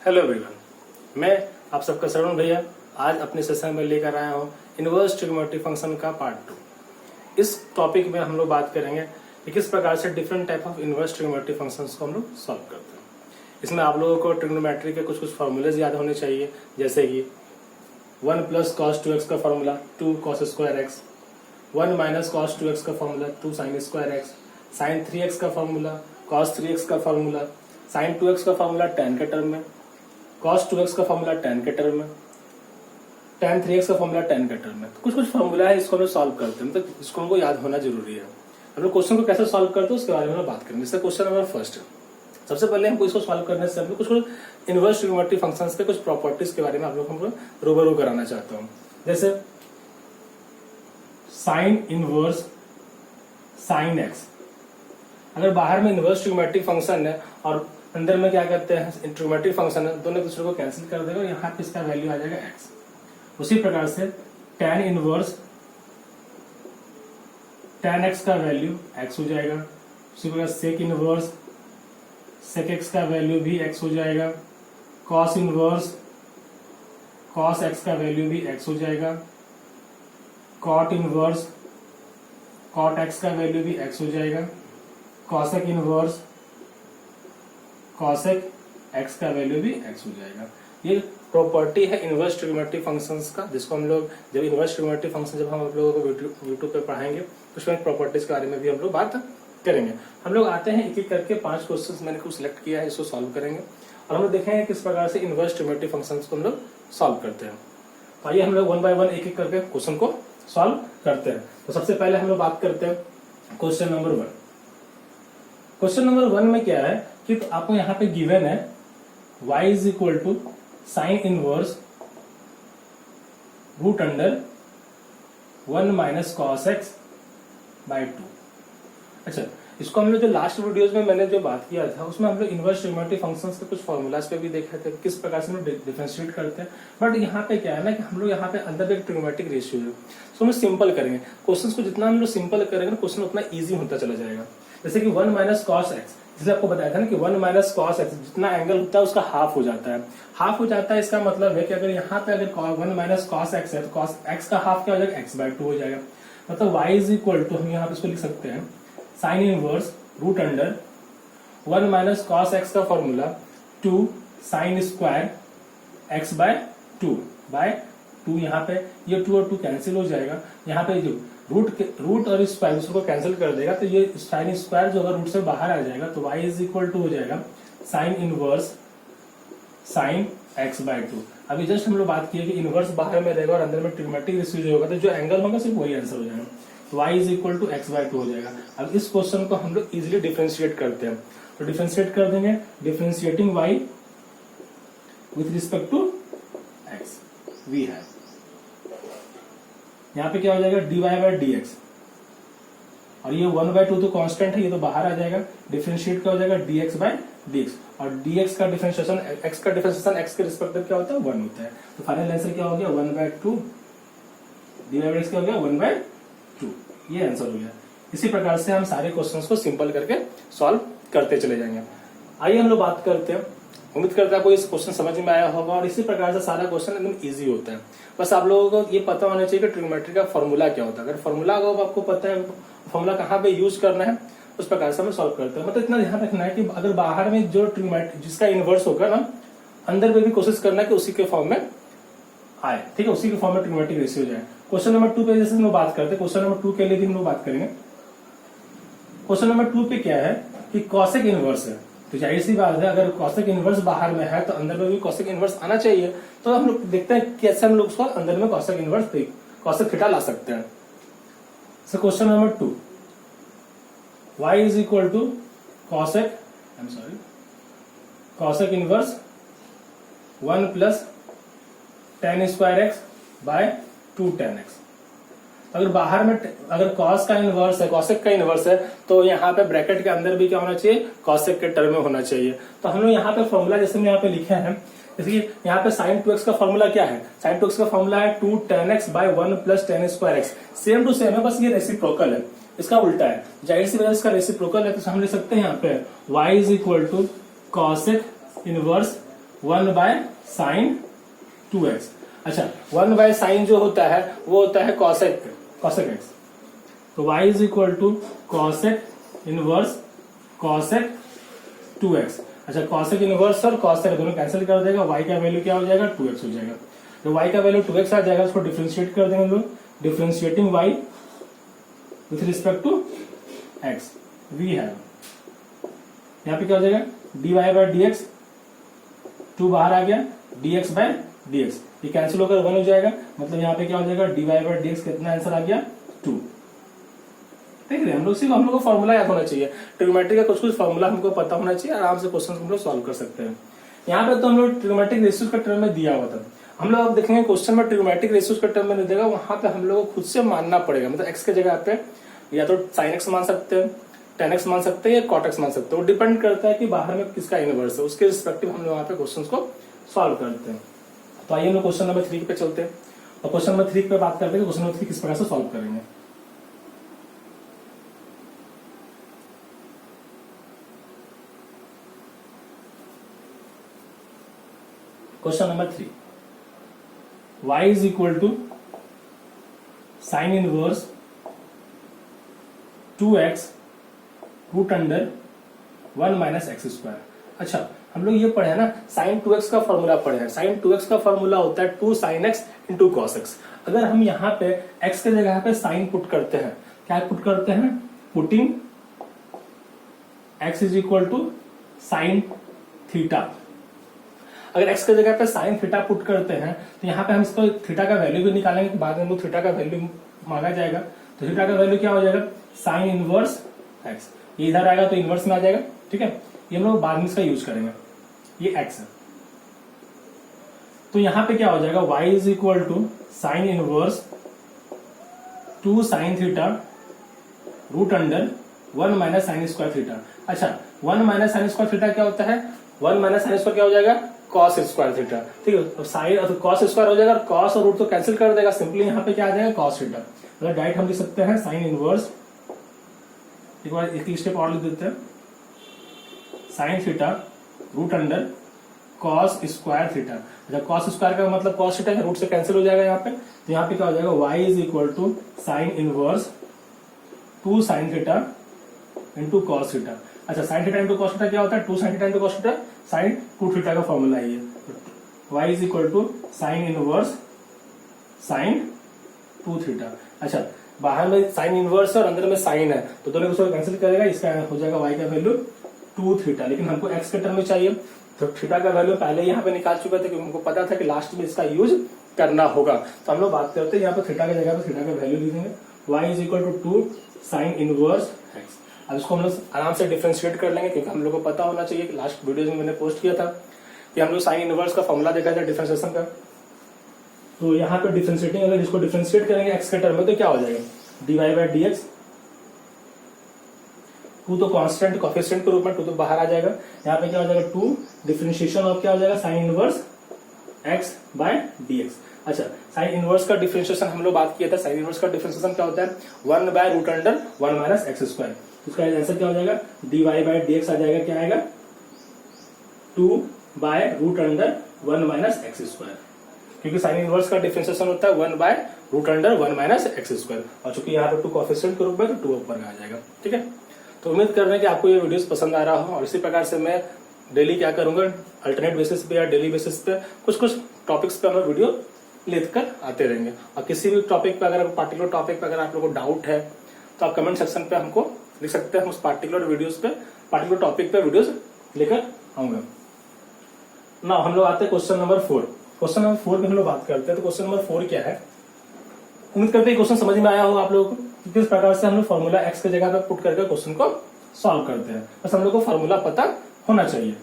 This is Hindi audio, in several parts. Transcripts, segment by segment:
हेलो एवरीवन, मैं आप सबका श्रवण भैया आज अपने सेशन में लेकर आया हूँ इनवर्स ट्रिग्नोमेट्रिक फंक्शन का पार्ट 2। इस टॉपिक में हम लोग बात करेंगे कि किस प्रकार से different type of inverse trigonometric functions को हम लोग सॉल्व करते हैं। इसमें आप लोगों को ट्रिग्नोमेट्री के कुछ फॉर्मूलेज याद होने चाहिए, जैसे कि 1 + cos 2x का formula 2 cos square x, 1 - cos 2x का formula 2 sin square x, sin 3x का फॉर्मूला cos 3x का फॉर्मूला, sin 2x का फॉर्मूला tan के टर्म में, cos 2x का फॉर्मूला tan के टर्म में, tan 3x का फॉर्मूला tan के टर्म में। तो कुछ फॉर्मूला है, इसको हम लोग सॉल्व करते हैं, मतलब इसको हमको याद होना जरूरी है। हम लोग क्वेश्चन को कैसे सॉल्व करते हैं उसके बारे में बात करेंगे। जैसे क्वेश्चन नंबर फर्स्ट है, सबसे पहले हमको इसको सॉल्व करने से हम लोग कुछ इनवर्स ट्रिग्नोमेट्रिक फंक्शंस के कुछ प्रॉपर्टीज के बारे में आप लोग हमको रूबरू कराना चाहता हूँ। जैसे साइन इनवर्स साइन एक्स, अगर बाहर में इनवर्स ट्रिग्नोमेट्रिक फंक्शन है और अंदर में क्या करते हैं ट्रिग्नोमेट्रिक फंक्शन है, दोनों दूसरे को कैंसिल कर देगा और यहाँ पे इसका वैल्यू आ जाएगा एक्स। उसी प्रकार से tan इनवर्स tan एक्स का वैल्यू एक्स हो जाएगा। उसी प्रकार सेक इनवर्स सेक एक्स का वैल्यू भी एक्स हो जाएगा। कॉस इनवर्स कॉस एक्स का वैल्यू भी एक्स हो जाएगा। कॉट इनवर्स कॉट एक्स का वैल्यू भी एक्स हो जाएगा। कॉसेक इनवर्स कॉसेक एक्स का वैल्यू भी एक्स हो जाएगा। ये प्रॉपर्टी है इनवर्स ट्रिग्नोमेट्रिक फंक्शंस का, जिसको हम लोग जब इनवर्स ट्रिग्नोमेट्रिक फंक्शन जब हम आप लोगों को यूट्यूब पे पढ़ाएंगे तो उसमें प्रॉपर्टीज के बारे में भी हम लोग बात करेंगे। हम लोग आते हैं एक एक करके 5 क्वेश्चंस मैंने कुछ सिलेक्ट किया है, इसको सॉल्व करेंगे और हम लोग देखेंगे किस प्रकार से इनवर्स ट्रिग्नोमेट्रिक फंक्शंस को हम लोग सॉल्व करते हैं। तो आइए हम लोग 1 बाय 1 एक एक करके क्वेश्चन को सॉल्व करते हैं। तो सबसे पहले हम लोग बात करते हैं क्वेश्चन नंबर 1। क्वेश्चन नंबर 1 में क्या है कि तो आपको यहाँ पे गिवन है y = sign inverse √1 - cos x by 2। अच्छा, इसको हम लोग जो लास्ट वीडियोस में मैंने जो बात किया था उसमें हम लोग इनवर्स ट्रिग्नोमेट्रिक फंक्शंस के कुछ फॉर्मूलाज पे भी देखे थे किस प्रकार से हम लोग डिफरेंशिएट करते हैं। बट यहाँ पे क्या है ना कि हम लोग यहाँ पे अंदर एक ट्रिग्नोमेट्रिक रेशियो है, तो हम सिंपल करेंगे क्वेश्चंस को। जितना हम लोग सिंपल करेंगे क्वेश्चन उतना ईजी होता चला जाएगा। जैसे कि 1 - cos x, इसलिए आपको बताया था ना कि 1 - cos x जितना एंगल होता है उसका हाफ हो जाता है। हाफ हो जाता है, इसका मतलब है कि अगर यहाँ पे अगर 1 - cos x है तो cos x का हाफ क्या हो जाएगा, x/2 हो जाएगा। मतलब y = हम यहाँ पे इसको लिख सकते हैं साइन इनवर्स √1 - cos x का formula 2 sin square x/2 by 2। यहाँ पे ये 2 और 2 कैंसिल हो जाएगा। यहाँ पे जो रूट और स्क्वायर दूसरे को कैंसिल कर देगा तो ये साइन स्क्वायर जो होगा रूट से बाहर आ जाएगा। तो y = हो जाएगा साइन इनवर्स साइन x/2। अभी जस्ट हम लोग बात किए कि इनवर्स बाहर में रहेगा और अंदर में ट्रिग्नोमेट्रिक रेशियो जो होगा तो जो एंगल होगा सिर्फ वही आंसर हो जाएगा। तो y = x/2 हो जाएगा। अब इस क्वेश्चन को हम लोग इजिली डिफरेंशिएट करते हैं, तो डिफरेंशिएट कर देंगे। Differentiating y with respect to x we है, यहाँ पे क्या हो जाएगा dy/dx, और ये 1/2 तो कांस्टेंट है, ये तो बाहर आ जाएगा। डिफरेंशिएट क्या हो जाएगा dx/dx, और dx का डिफरेंशिएशन x का डिफरेंशिएशन x के रिस्पेक्ट में क्या होता है 1 होता है। तो फाइनल आंसर क्या हो गया 1/2, dy/dx क्या हो गया 1/2। ये आंसर हो गया। इसी प्रकार से हम सारे क्वेश्चंस को सिंपल करके सॉल्व करते चले जाएंगे। आइए हम लोग बात करते हैं। उम्मीद करता है आपको इस क्वेश्चन समझ में आया होगा और इसी प्रकार से सारा क्वेश्चन एकदम इजी होता है। बस आप लोगों को ये पता होना चाहिए कि ट्रिग्नोमेट्री का फॉर्मूला क्या होता है। अगर फॉर्मूला होगा आपको पता है फॉर्मूला कहाँ पे यूज करना है, उस प्रकार से हम सॉल्व करते हैं। मतलब इतना ध्यान रखना है कि अगर बाहर में जो ट्रिग्नोमेट्री जिसका इनवर्स होगा ना, अंदर में भी कोशिश करना है कि उसी के फॉर्म में आए, ठीक है, उसी के फॉर्म में ट्रिग्नोमेट्रिक रेशियो जाए। क्वेश्चन नंबर 2 पे जैसे हम लोग बात करते हैं, क्वेश्चन नंबर 2 के लिए भी हम लोग बात करेंगे। क्वेश्चन नंबर 2 पे क्या है कि कॉसेक इनवर्स है, तो जाहिर सी बात है अगर कॉसेक इनवर्स बाहर में है तो अंदर में भी कॉसेक इनवर्स आना चाहिए। तो हम लोग देखते हैं कैसे हम लोग उसको अंदर में कॉसेक इनवर्स कॉसेक थीटा ला सकते हैं। So question number 2, y = cosec inverse 1 + tan square x by 2 tan x। अगर बाहर में अगर कॉस का इनवर्स है, कॉसेक का इनवर्स है, तो यहाँ पे ब्रैकेट के अंदर भी क्या होना चाहिए कॉसेक के टर्म में होना चाहिए। तो हम लोग यहाँ पे फॉर्मूला जैसे यहाँ पे लिखे हैं, जैसे कि यहाँ पे sin 2x का फॉर्मूला क्या है, sin 2x का फॉर्मूला है 2 tan x by 1 + tan square x। Same to same है, बस ये रेसिप्रोकल है, इसका उल्टा है। जाहिर सी वजह इसका रेसिप्रोकल है तो हम लिख सकते हैं यहाँ पे y = cosec inverse 1 by sine 2x। अच्छा 1 बाय साइन जो होता है वो होता है कॉसेक एक्स। तो y is equal to cosec inverse cosec 2x। अच्छा कॉसेक इनवर्स और कॉसेक दोनों कैंसिल कर देगा, y का वैल्यू क्या हो जाएगा 2x हो जाएगा। तो y का वैल्यू 2x आ जाएगा, उसको डिफरेंशिएट कर देंगे हम लोग, differentiating y with respect to x we have, यहाँ पे क्या हो जाएगा dy बाय dx, 2 बाहर आ गया, dx बाय dx ये कैंसिल होकर 1 हो जाएगा, मतलब यहाँ पे क्या हो जाएगा dy बाय dx कितना आंसर आ गया 2। देख रहे हैं हम लोग, सिर्फ हम लोग को फॉर्मूला याद होना चाहिए, ट्रिग्नोमेट्री का कुछ फॉर्मूला हमको पता होना चाहिए, आराम से क्वेश्चन हम लोग सॉल्व कर सकते हैं। यहाँ पे तो हम लोग ट्रिग्नोमेट्रिक रेशियोज का टर्म में दिया हुआ था, हम लोग अब देखेंगे क्वेश्चन में ट्रिग्नोमेट्रिक रेशियोज का टर्म में नहीं देगा, वहां पे हम लोग को खुद से मानना पड़ेगा, मतलब एक्स के जगह पे या तो साइन एक्स मान सकते हैं, टेन एक्स मान सकते हैं या कॉट एक्स मान सकते हैं, वो डिपेंड करता है कि बाहर में किसका इनवर्स है, उसके रिस्पेक्टिव हम लोग वहां पे क्वेश्चन को सॉल्व करते हैं। तो आइए हम लोग क्वेश्चन नंबर 3 पे चलते हैं और क्वेश्चन नंबर 3 पे बात करते हैं क्वेश्चन नंबर 3 किस प्रकार से सॉल्व करेंगे। Question number 3, y is equal to sine inverse 2x root under 1 minus x square. अच्छा हम लोग ये पढ़े हैं ना, साइन 2x का फॉर्मूला पढ़े हैं, साइन 2x का फॉर्मूला होता है 2 sine x into cos x. अगर हम यहाँ पे x के जगह पे साइन पुट करते हैं, क्या पुट करते हैं, putting x is equal to sine theta. अगर x के जगह पे साइन थीटा पुट करते हैं तो यहाँ पे हम इसको थीटा का वैल्यू भी निकालेंगे, बाद में हम लोग थीटा का वैल्यू मांगा जाएगा, तो थीटा का वैल्यू क्या हो जाएगा साइन इनवर्स x, ये इधर आएगा तो इनवर्स में आ जाएगा, ठीक है, ये हम लोग बाद में इसका यूज करेंगे, ये x है। तो यहाँ पे क्या हो जाएगा y is equal to sine inverse 2 sine theta root under 1 minus sine square theta. अच्छा 1 माइनस साइन स्क्वायर थीटा क्या होता है, 1 माइनस साइन स्क्वायर क्या हो जाएगा कॉस स्क्वायर थीटा, ठीक है, तो साइन तो कॉस स्क्वायर हो जाएगा और कॉस और रूट तो कैंसिल कर देगा, सिंपली यहाँ पे क्या आ जाएगा कॉस थीटा। मतलब डायरेक्ट हम लिख सकते हैं साइन इनवर्स, एक बार एक स्टेप और लिख देते हैं, sine theta root under cos square theta. अच्छा कॉस स्क्वायर का मतलब कॉस थीटा है, रूट से कैंसिल हो जाएगा यहाँ पे, तो यहाँ पे क्या हो जाएगा y is equal to sine inverse 2 sine theta into cos theta. अच्छा sine theta into cos theta क्या होता है 2 sine theta into cos theta, sine 2 theta का फॉर्मूला है ये, y is equal to sine inverse sine 2 theta. अच्छा बाहर में साइन इनवर्स और अंदर में साइन है तो दोनों को कैंसिल करेगा, इसका हो जाएगा y का वैल्यू 2 थीटा, लेकिन हमको x के टर्म में चाहिए तो थीटा का वैल्यू पहले यहाँ पे निकाल चुका था क्योंकि हमको पता था कि लास्ट में इसका यूज करना होगा, तो हम लोग बात करते हैं यहाँ पे थीटा की जगह पे थीटा का वैल्यू लिख देंगे, y is equal to 2 sine inverse x। अब इसको हम लोग आराम से डिफरेंशिएट कर लेंगे क्योंकि हम लोग को पता होना चाहिए कि लास्ट वीडियो में मैंने पोस्ट किया था कि हम लोग साइन इनवर्स का फॉर्मूला देखा था डिफरेंशिएशन का, तो यहाँ पे डिफरेंशिएटिंग अगर इसको डिफरेंशिएट करेंगे x के टर्म में तो क्या हो जाएगा dy बाय dx, 2 तो कांस्टेंट कोएफिशिएंट के रूप में 2 तो बाहर आ जाएगा, यहाँ पे क्या हो जाएगा 2 डिफरेंशिएशन और क्या हो जाएगा sine inverse x by dx। अच्छा साइन इनवर्स का डिफरेंशिएशन हम लोग बात किया था, साइन इनवर्स का डिफरेंशिएशन क्या होता है 1 by root under 1 minus x square, इसका आंसर क्या हो जाएगा dy बाय dx आ जाएगा, क्या आएगा 2 by root under 1 minus x square, क्योंकि साइन इनवर्स का डिफरेंशिएशन होता है 1 by root under 1 minus x square, और चूंकि यहाँ पे 2 कोएफिशिएंट के रूप में तो 2 ऊपर आ जाएगा, ठीक है। तो उम्मीद कर रहे हैं कि आपको ये वीडियोस पसंद आ रहा हो, और इसी प्रकार से मैं डेली क्या करूंगा अल्टरनेट बेसिस पे या डेली बेसिस पे कुछ टॉपिक्स पे हम वीडियो लेकर आते रहेंगे, और किसी भी टॉपिक पे अगर पार्टिकुलर टॉपिक पे अगर आप लोगों को डाउट है तो आप कमेंट सेक्शन पे हमको लिख सकते हैं, हम उस पार्टिकुलर वीडियोस पे पार्टिकुलर टॉपिक पे वीडियोस लेकर आऊंगा ना। हम लोग आते हैं क्वेश्चन नंबर 4। क्वेश्चन नंबर 4 में हम लोग बात करते हैं, तो क्वेश्चन नंबर 4 क्या है, उम्मीद करते हैं क्वेश्चन समझ में आया होगा आप लोगों को, किस प्रकार से हम लोग फॉर्मूला x की जगह पे पुट करके क्वेश्चन को सॉल्व करते हैं, बस हम लोग को फॉर्मूला पता होना चाहिए।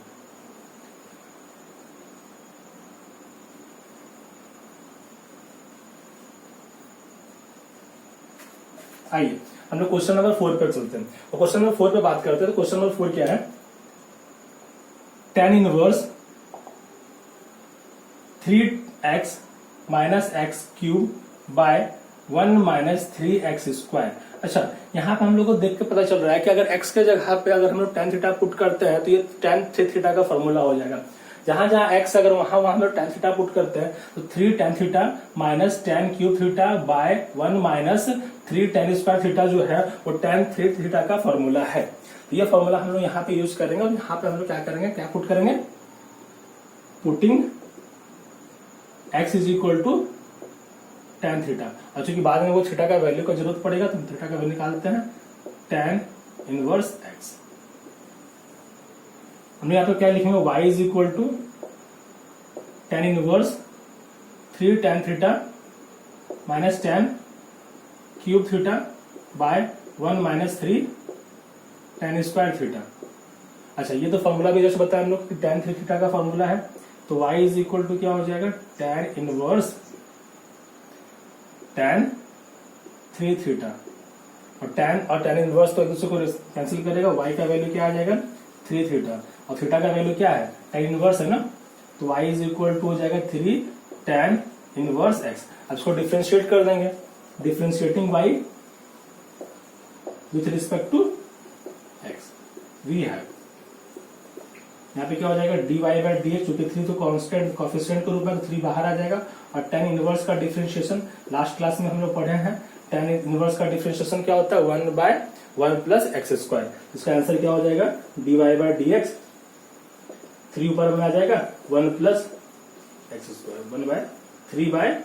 आइए हम लोग क्वेश्चन नंबर 4 पे चलते हैं, और क्वेश्चन नंबर 4 पे बात करते हैं। तो क्वेश्चन नंबर 4 क्या है, tan inverse 3x minus x cube by 1 minus 3x square. अच्छा यहाँ पे हम लोग को देख के पता चल रहा है कि अगर x के जगह पे अगर हम लोग tan थीटा पुट करते हैं तो ये tan थीटा का फॉर्मूला हो जाएगा। जहां जहां एक्स अगर वहां वहां हम लोग टेन थीटा पुट करते हैं तो 3 tan theta minus tan cube theta by 1 minus 3 tan square theta जो है वो टेन थ्री थीटा का फॉर्मूला है। तो ये फॉर्मूला हम लोग यहाँ पे यूज करेंगे और यहाँ पे हम लोग क्या करेंगे, क्या पुट करेंगे, putting x is equal to tan theta. और चूंकि बाद में वो थीटा का वैल्यू का जरूरत पड़ेगा तो थीटा का वैल्यू निकालते हैं टेन इनवर्स x। हम यहाँ पे क्या लिखेंगे, y is equal to tan inverse 3 tan theta minus tan cube theta by 1 minus 3 tan square theta. अच्छा, ये तो फॉर्मूला भी जैसे बताया हम लोग कि टेन थ्री थीटा का फॉर्मूला है, तो y इज इक्वल टू क्या हो जाएगा, tan inverse tan three theta. और टेन इनवर्स तो एक दूसरे को कैंसिल करेगा, y का वैल्यू क्या आ जाएगा, 3 थीटा, और थीटा का वैल्यू क्या है, टेन इनवर्स है ना, तो y इज इक्वल टू हो जाएगा 3 टेन इनवर्स x। अब इसको डिफ्रेंशिएट कर देंगे, differentiating y with respect to x we have, यहाँ पे क्या हो जाएगा, dy बाई डी एक्स, चूंकि 3 तो कांस्टेंट कोफिशिएंट के रूप में, तो 3 बाहर आ जाएगा। और टेन इनवर्स का डिफरेंशिएशन लास्ट क्लास में हम लोग पढ़े हैं, टेन इनवर्स का डिफरेंशिएशन क्या होता है, 1 बाय 1 प्लस एक्स स्क्वायर। इसका आंसर क्या हो जाएगा, dy बाई डी एक्स, 3 ऊपर में आ जाएगा 1 plus x square, 1 by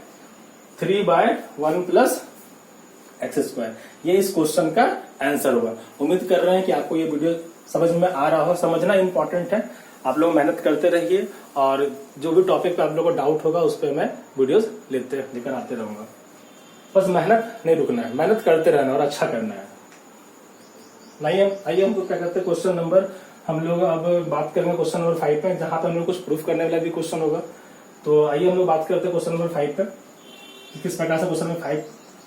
3 by 1 plus x square. ये इस क्वेश्चन का आंसर होगा। उम्मीद कर रहे हैं कि आपको ये वीडियो समझ में आ रहा हो। समझना इंपॉर्टेंट है, आप लोग मेहनत करते रहिए और जो भी टॉपिक पे आप लोगों को डाउट होगा उस पर मैं वीडियोस लेकर आते रहूंगा। बस मेहनत नहीं रुकना है, मेहनत करते रहना और अच्छा करना है। आइए हम क्या करते हैं, क्वेश्चन नंबर हम लोग अब बात करेंगे क्वेश्चन नंबर 5 पे, जहां पे हम लोग कुछ प्रूफ करने वाला भी क्वेश्चन होगा। तो आइए हम लोग बात करते हैं क्वेश्चन नंबर 5 पे, किस प्रकार से क्वेश्चन नंबर 5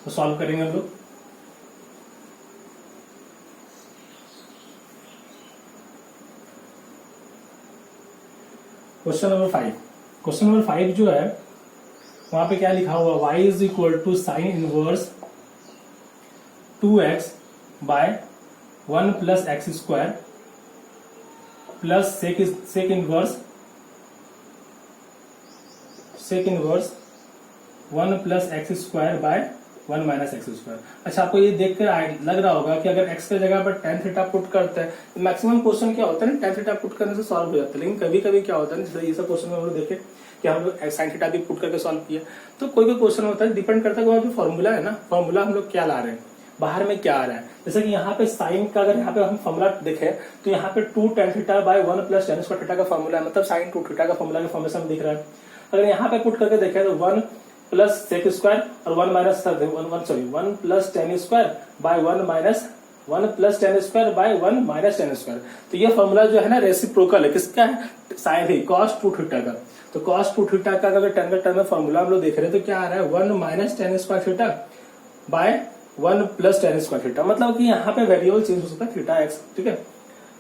को सॉल्व करेंगे हम लोग। क्वेश्चन नंबर 5 जो है वहां पे क्या लिखा हुआ, y is equal to sine inverse 2x by 1 plus x square plus sec inverse 1 plus x square by 1 minus x square. अच्छा, आपको ये देखकर लग रहा होगा कि अगर x के जगह पर टेन थीटा पुट करते हैं तो मैक्सिमम क्वेश्चन क्या होता है ना, टेन थीटा पुट करने से सॉल्व हो जाता है। लेकिन कभी कभी क्या होता है, जैसे ये सब क्वेश्चन में हम लोग देखे कि हम लोग साइन थीटा भी पुट करके सॉल्व किया, तो कोई भी क्वेश्चन होता है, डिपेंड करता है वहाँ पे फॉर्मूला है ना, फॉर्मूला हम लोग क्या ला रहे हैं, बाहर में क्या आ रहा है। जैसे कि यहाँ पे साइन का अगर यहाँ पे हम फॉर्मूला देखें तो यहाँ पे 2 tan theta by 1 plus tan square theta का फॉर्मूला है, मतलब साइन 2 थीटा का फॉर्मूला का फॉर्मेशन दिख रहा है। अगर यहाँ पे पुट करके देखें तो 1 प्लस सेक स्क्वायर और 1 minus 1 plus tan square by 1 minus 1 plus tan square by 1 minus tan square. तो ये फॉर्मूला जो है ना रेसिप्रोकल है, किसका है, साइन ही कॉस 2 थीटा का। तो कॉस 2 थीटा का अगर टेन का टर्म में फॉर्मूला हम लोग देख रहे हैं तो क्या आ रहा है, 1 minus tan square theta by 1 plus tan square theta, मतलब कि यहाँ पे वेरिएबल चेंज हो सकता है थीटा एक्स, ठीक है।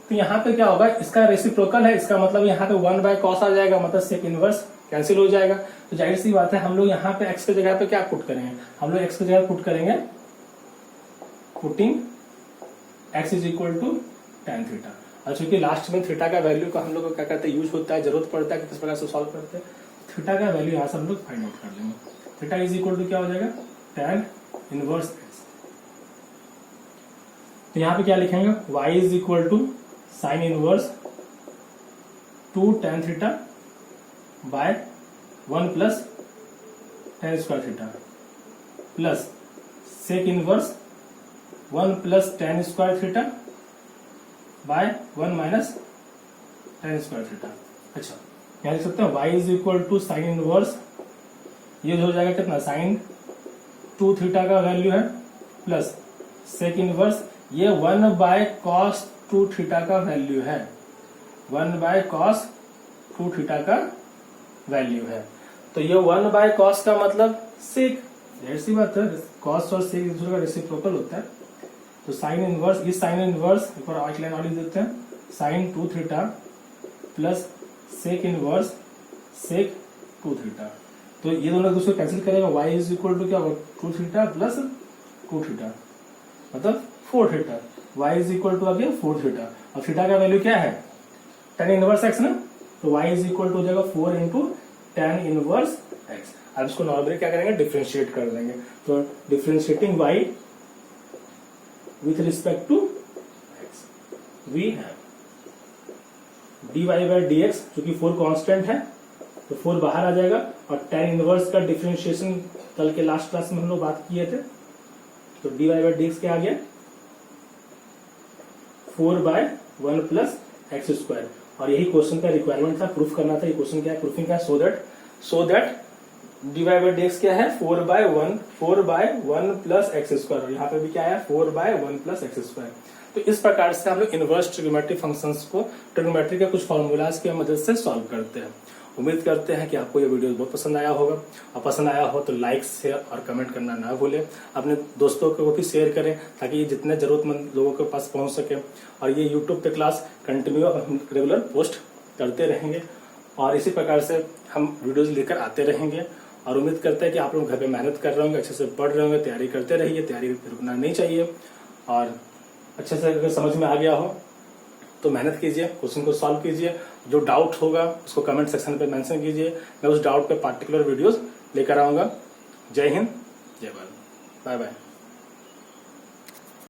तो यहाँ पे क्या होगा, इसका रेसिप्रोकल है, इसका मतलब यहाँ पे 1 बाय कॉस आ जाएगा, मतलब सेक इनवर्स कैंसिल हो जाएगा। तो जाहिर सी बात है हम लोग यहाँ पे x के जगह पे क्या पुट करेंगे, हम लोग x के जगह पुट करेंगे putting x is equal to tan theta. और चूंकि लास्ट में थीटा का वैल्यू का हम लोग को क्या कहते हैं यूज होता है, जरूरत पड़ता है कि किस प्रकार से सॉल्व करते हैं, थीटा का वैल्यू यहाँ से हम लोग फाइंड आउट कर लेंगे। थीटा इज इक्वल टू क्या हो जाएगा, टेन इनवर्स x। तो यहाँ पे क्या लिखेंगे, y is equal to sine inverse 2 tan theta by 1 plus tan square theta plus sec inverse 1 plus tan square theta by 1 minus tan square theta. अच्छा, यहाँ लिख सकते हैं y is equal to sine inverse, ये हो जाएगा कितना, साइन 2 थीटा का वैल्यू है प्लस सेक इनवर्स, ये 1 बाय कॉस 2 थीटा का वैल्यू है, 1 बाय कॉस 2 थीटा का वैल्यू है। तो ये 1 बाय कॉस का मतलब सेक, ऐसी बात है, कॉस और सेक एक दूसरे का रेसिप्रोकल होता है। तो साइन इनवर्स, इस साइन इनवर्स एक बार आउटलाइन और लिख देते हैं, sine 2 theta plus sec inverse sec 2 theta. तो ये दोनों एक दूसरे कैंसिल करेगा, y इज इक्वल टू क्या होगा, 2 थीटा प्लस 2 थीटा मतलब 4 theta, y is equal to आ गया 4 थीटा। और थीटा का वैल्यू क्या है, टेन इनवर्स एक्स ना, तो y इज इक्वल टू हो जाएगा 4 इंटू टेन इनवर्स x। अब इसको नॉर्मली क्या करेंगे, डिफ्रेंशिएट कर देंगे। तो differentiating y with respect to x we have dy by dx, चूंकि 4 कांस्टेंट है तो 4 बाहर आ जाएगा, और टेन इनवर्स का डिफ्रेंशिएशन कल के लास्ट क्लास में हम लोग बात किए थे। तो dy बाई dx क्या आ गया, 4 बाय 1 प्लस एक्स स्क्वायर। और यही क्वेश्चन का रिक्वायरमेंट था, प्रूफ करना था। ये क्वेश्चन क्या है, प्रूफिंग का, so that dy by dx क्या है, 4 बाय 1 प्लस एक्स स्क्वायर। यहाँ पे भी क्या है, 4 बाय 1 प्लस एक्स स्क्वायर। तो इस प्रकार से हम लोग इनवर्स ट्रिग्नोमेट्रिक फंक्शंस को ट्रिग्नोमेट्री के कुछ फॉर्मूलाज की मदद से सॉल्व करते हैं। उम्मीद करते हैं कि आपको ये वीडियो बहुत पसंद आया होगा, और पसंद आया हो तो लाइक, शेयर और कमेंट करना ना भूलें। अपने दोस्तों को भी शेयर करें ताकि ये जितने जरूरतमंद लोगों के पास पहुंच सके। और ये यूट्यूब पे क्लास कंटिन्यू हम रेगुलर पोस्ट करते रहेंगे, और इसी प्रकार से हम वीडियोज लेकर आते रहेंगे। और उम्मीद करते हैं कि आप लोग घर पे मेहनत कर रहे होंगे, अच्छे से पढ़ रहे होंगे, तैयारी करते रहिए, तैयारी रुकना नहीं चाहिए। और अच्छे से अगर समझ में आ गया हो तो मेहनत कीजिए, क्वेश्चन को सॉल्व कीजिए। जो डाउट होगा उसको कमेंट सेक्शन पे मेंशन कीजिए, मैं उस डाउट पे पार्टिकुलर वीडियोस लेकर आऊंगा। जय हिंद, जय भारत, बाय बाय।